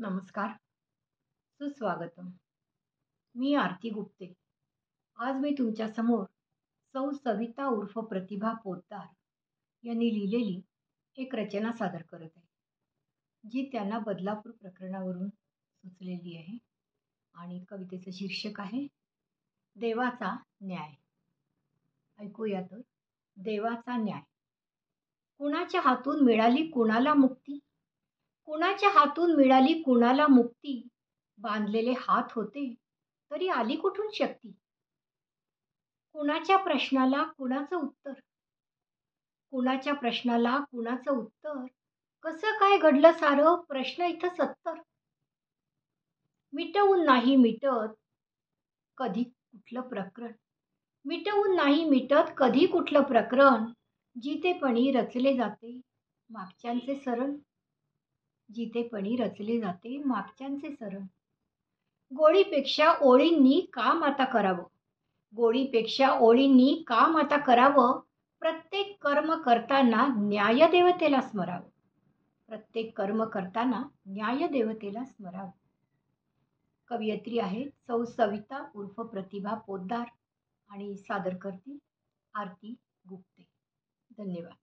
नमस्कार, सुस्वागतम. मी आरती गुप्ते. आज मी तुमच्या समोर सौ सविता उर्फ प्रतिभा पोद्दार यांनी लिहिलेली एक रचना सादर करत आहे, जी त्यांना बदलापूर प्रकरणावरून सुचलेली आहे आणि कवितेचं शीर्षक आहे देवाचा न्याय. ऐकूया तर. देवाचा न्याय. कुणाच्या हातून मिळाली कुणाला मुक्ती? कुणाच्या हातून मिळाली कुणाला मुक्ती? बांधलेले हात होते तरी आली कुठून शक्ती? कुणाच्या प्रश्नाला कुणाचं उत्तर? कुणाच्या प्रश्नाला कुणाचं उत्तर? कसं काय घडलं सारं? प्रश्न इथं 70. मिटवून नाही मिटत कधी कुठलं प्रकरण. मिटवून नाही मिटत कधी कुठलं प्रकरण. जितेपणी रचले जाते मागच्यांचे सरण. जितेपणी रचले जाते मागच्यांचे सरण. गोळीपेक्षा ओळींनी काम आता करावं. गोळीपेक्षा ओळींनी काम आता करावं. प्रत्येक कर्म करताना न्यायदेवतेला स्मरावं. प्रत्येक कर्म करताना न्यायदेवतेला स्मरावं. कवयित्री आहे सौ सविता उर्फ प्रतिभा पोद्दार आणि सादर करतील आरती गुप्ते. धन्यवाद.